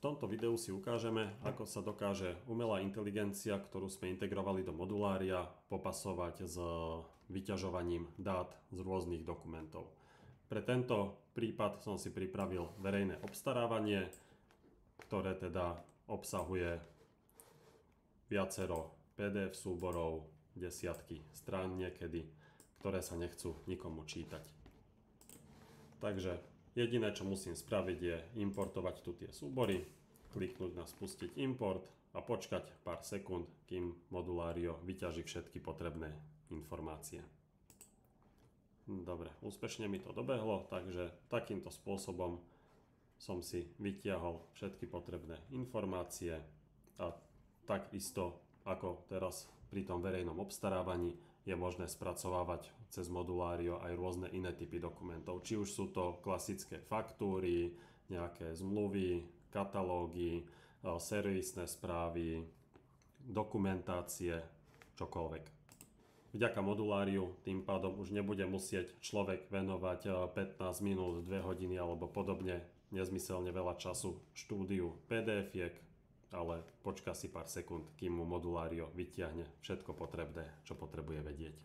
tomto videu si ukážeme, ako sa dokáže umelá inteligencia, ktorú sme integrovali do modulária, popasovať s vyťažovaním dát z rôznych dokumentov. Pre tento prípad som si pripravil verejné obstarávanie, ktoré teda obsahuje viacero PDF súborov, desiatky strán niekedy, ktoré sa nechcú nikomu čítať. Takže jediné, čo musím spraviť, je importovať tu tie súbory, kliknúť na spustiť import a počkať pár sekúnd, kým Modulário vyťaží všetky potrebné informácie. Dobre, úspešne mi to dobehlo, takže takýmto spôsobom som si vytiahol všetky potrebné informácie a takisto ako teraz pri tom verejnom obstarávaní je možné spracovávať cez Modulário aj rôzne iné typy dokumentov. Či už sú to klasické faktúry, nejaké zmluvy, katalógy, servisné správy, dokumentácie, čokoľvek. Vďaka Moduláriu tým pádom už nebude musieť človek venovať 15 minút, 2 hodiny alebo podobne nezmyselne veľa času štúdiu PDF-iek, ale počká si pár sekúnd, kým mu Modulário vytiahne všetko potrebné, čo potrebuje vedieť.